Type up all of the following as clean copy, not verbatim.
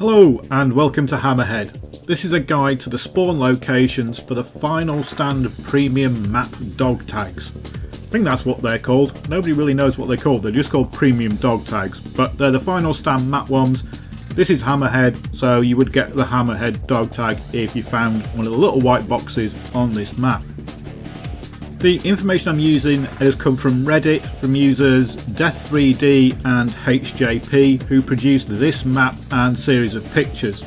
Hello and welcome to Hammerhead. This is a guide to the spawn locations for the final stand of premium map dog tags. I think that's what they're called. Nobody really knows what they're called. They're just called premium dog tags, but they're the final stand map ones. This is Hammerhead, so you would get the Hammerhead dog tag if you found one of the little white boxes on this map. The information I'm using has come from Reddit, from users DEATH3d and HJP, who produced this map and series of pictures.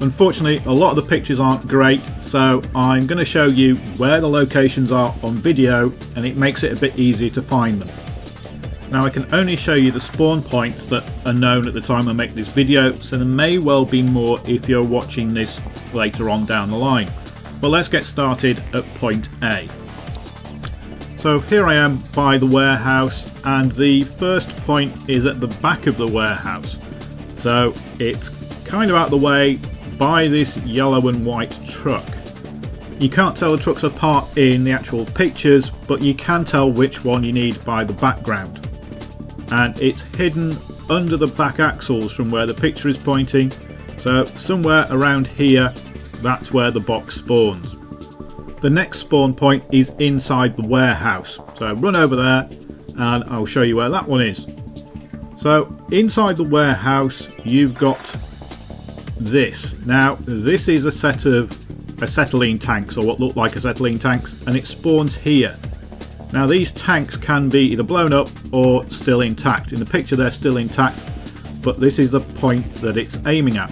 Unfortunately, a lot of the pictures aren't great, so I'm going to show you where the locations are on video, and it makes it a bit easier to find them. Now I can only show you the spawn points that are known at the time I make this video, so there may well be more if you're watching this later on down the line. But let's get started at point A. So here I am by the warehouse, and the first point is at the back of the warehouse. So it's kind of out of the way by this yellow and white truck. You can't tell the trucks apart in the actual pictures, but you can tell which one you need by the background. And it's hidden under the back axles from where the picture is pointing. So somewhere around here, that's where the box spawns. The next spawn point is inside the warehouse, so run over there and I'll show you where that one is. So inside the warehouse you've got this. Now this is a set of acetylene tanks, or what look like acetylene tanks, and it spawns here. Now these tanks can be either blown up or still intact. In the picture they're still intact, but this is the point that it's aiming at.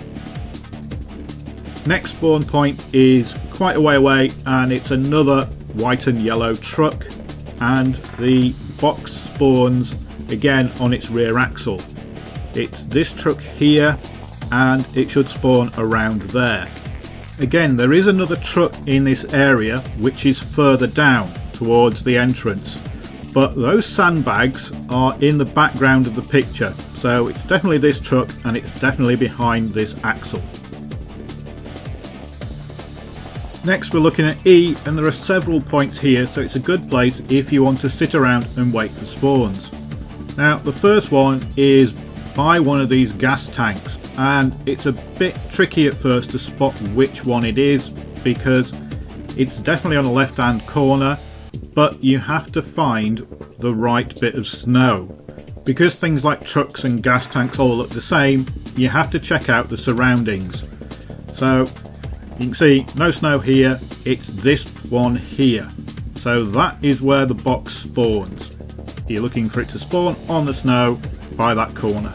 Next spawn point is quite a way away, and it's another white and yellow truck, and the box spawns again on its rear axle. It's this truck here, and it should spawn around there. Again, there is another truck in this area which is further down towards the entrance, but those sandbags are in the background of the picture, so it's definitely this truck and it's definitely behind this axle. Next we're looking at E, and there are several points here, so it's a good place if you want to sit around and wait for spawns. Now the first one is by one of these gas tanks, and it's a bit tricky at first to spot which one it is because it's definitely on the left hand corner, but you have to find the right bit of snow. Because things like trucks and gas tanks all look the same, you have to check out the surroundings. So you can see no snow here, it's this one here. So that is where the box spawns. You're looking for it to spawn on the snow by that corner.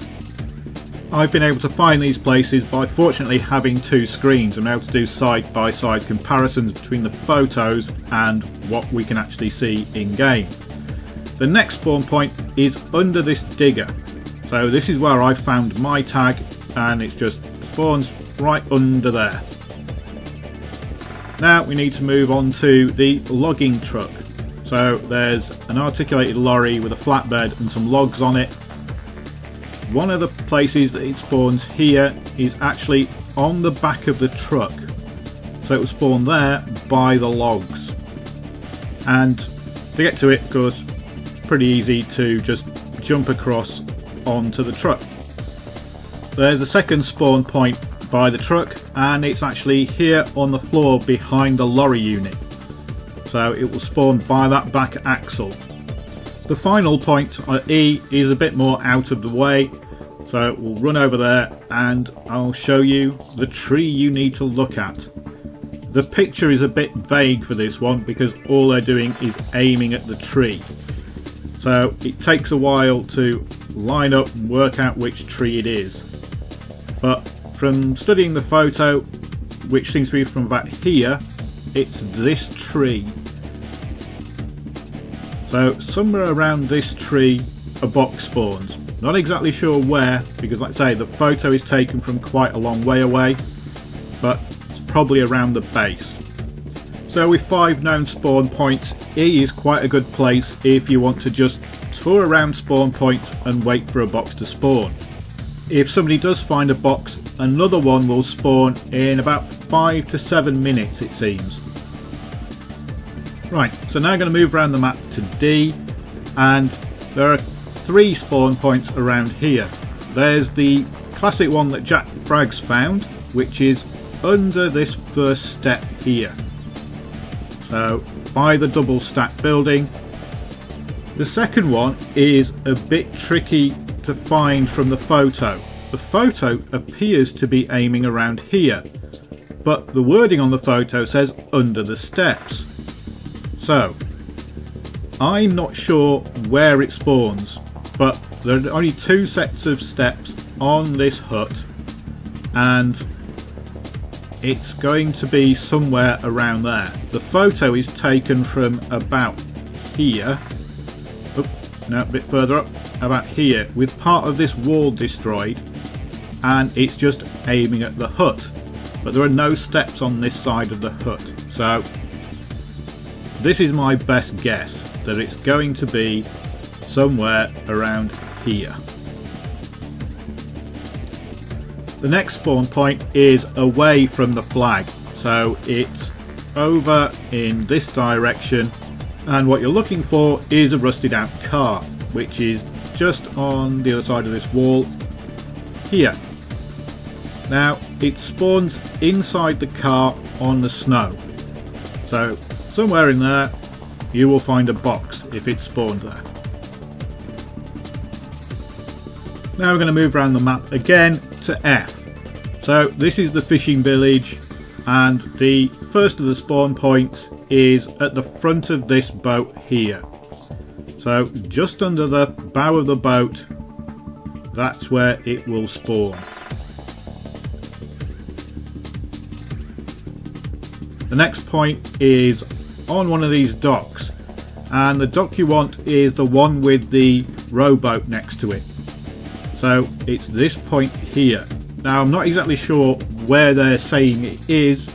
I've been able to find these places by fortunately having two screens. I'm able to do side-by-side comparisons between the photos and what we can actually see in game. The next spawn point is under this digger. So this is where I found my tag, and it just spawns right under there. Now we need to move on to the logging truck. So there's an articulated lorry with a flatbed and some logs on it. One of the places that it spawns here is actually on the back of the truck. So it will spawn there by the logs. And to get to it, of course, it's pretty easy to just jump across onto the truck. There's a second spawn point by the truck, and it's actually here on the floor behind the lorry unit, so it will spawn by that back axle. The final point at E is a bit more out of the way, so we'll run over there and I'll show you the tree you need to look at. The picture is a bit vague for this one because all they're doing is aiming at the tree, so it takes a while to line up and work out which tree it is. But from studying the photo, which seems to be from about here, it's this tree. So somewhere around this tree a box spawns. Not exactly sure where, because like I say, the photo is taken from quite a long way away, but it's probably around the base. So with 5 known spawn points, E is quite a good place if you want to just tour around spawn points and wait for a box to spawn. If somebody does find a box, another one will spawn in about 5 to 7 minutes, it seems. Right, so now I'm going to move around the map to D, and there are 3 spawn points around here. There's the classic one that Jack Frags found, which is under this first step here. So by the double stack building. The second one is a bit tricky to find from the photo. The photo appears to be aiming around here, but the wording on the photo says under the steps. So I'm not sure where it spawns, but there are only 2 sets of steps on this hut, and it's going to be somewhere around there. The photo is taken from about here. Oh, no, a bit further up, about here, with part of this wall destroyed, and it's just aiming at the hut. But there are no steps on this side of the hut, so this is my best guess, that it's going to be somewhere around here. The next spawn point is away from the flag, so it's over in this direction, and what you're looking for is a rusted out car, which is just on the other side of this wall here. Now it spawns inside the car on the snow, so somewhere in there you will find a box if it's spawned there. Now we're going to move around the map again to F. So this is the fishing village, and the first of the spawn points is at the front of this boat here. So just under the bow of the boat, that's where it will spawn. The next point is on one of these docks, and the dock you want is the one with the rowboat next to it. So it's this point here. Now I'm not exactly sure where they're saying it is,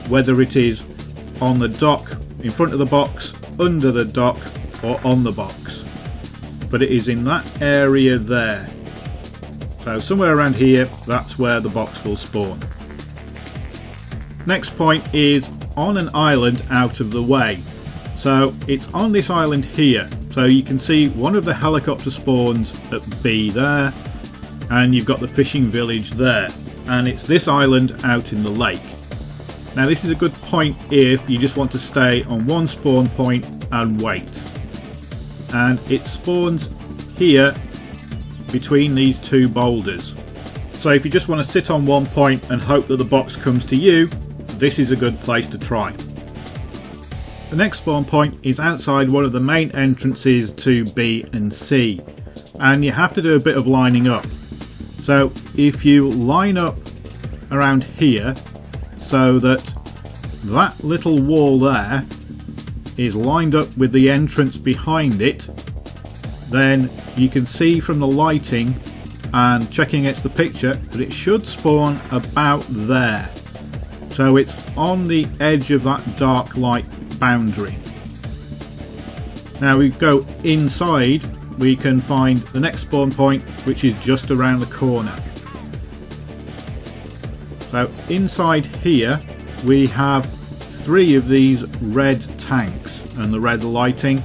whether it is on the dock, in front of the box, under the dock, or on the box. But it is in that area there. So somewhere around here, that's where the box will spawn. Next point is on an island out of the way. So it's on this island here. So you can see one of the helicopter spawns at B there, and you've got the fishing village there, and it's this island out in the lake. Now this is a good point if you just want to stay on one spawn point and wait. And it spawns here between these 2 boulders. So if you just want to sit on one point and hope that the box comes to you, this is a good place to try. The next spawn point is outside one of the main entrances to B and C, and you have to do a bit of lining up. So if you line up around here so that that little wall there is lined up with the entrance behind it, then you can see from the lighting and checking against the picture that it should spawn about there. So it's on the edge of that dark light boundary. Now we go inside, we can find the next spawn point, which is just around the corner. So inside here we have 3 of these red tanks and the red lighting,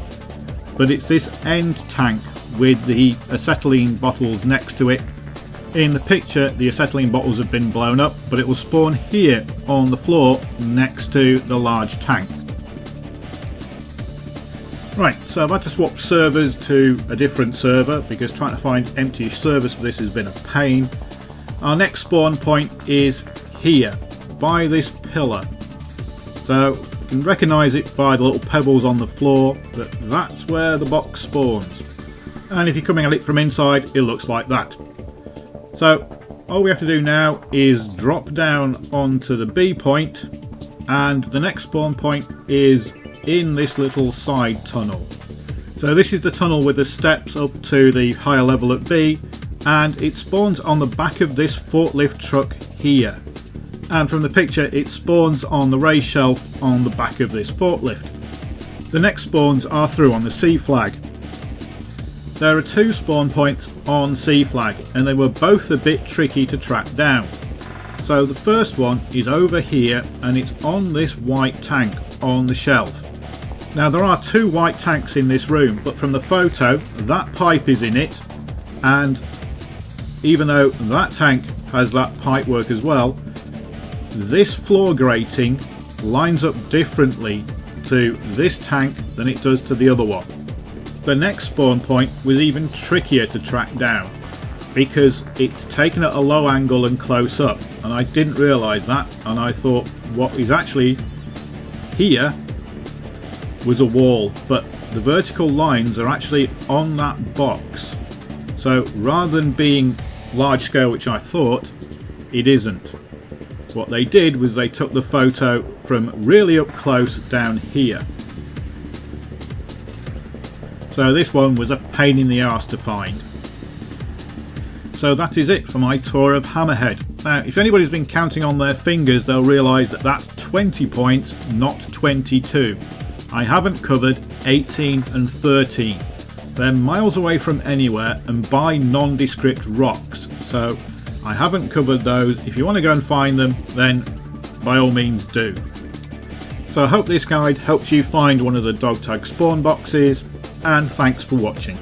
but it's this end tank with the acetylene bottles next to it. In the picture the acetylene bottles have been blown up, but it will spawn here on the floor next to the large tank. Right, so I've had to swap servers to a different server because trying to find empty servers for this has been a pain. Our next spawn point is here, by this pillar. So you can recognise it by the little pebbles on the floor, that that's where the box spawns. And if you're coming at it from inside, it looks like that. So all we have to do now is drop down onto the B point, and the next spawn point is in this little side tunnel. So this is the tunnel with the steps up to the higher level at B, and it spawns on the back of this forklift truck here. And from the picture it spawns on the raised shelf on the back of this forklift. The next spawns are through on the C flag. There are 2 spawn points on C flag, and they were both a bit tricky to track down. So the first one is over here, and it's on this white tank on the shelf. Now there are 2 white tanks in this room, but from the photo that pipe is in it, and even though that tank has that pipework as well, this floor grating lines up differently to this tank than it does to the other one. The next spawn point was even trickier to track down because it's taken at a low angle and close up, and I didn't realise that, and I thought what is actually here was a wall, but the vertical lines are actually on that box. So rather than being large scale, which I thought, it isn't. What they did was they took the photo from really up close down here. So this one was a pain in the arse to find. So that is it for my tour of Hammerhead. Now, if anybody's been counting on their fingers, they'll realise that that's 20 points, not 22. I haven't covered 18 and 13. They're miles away from anywhere and by nondescript rocks, so I haven't covered those. If you want to go and find them, then by all means do. So I hope this guide helps you find one of the dog tag spawn boxes, and thanks for watching.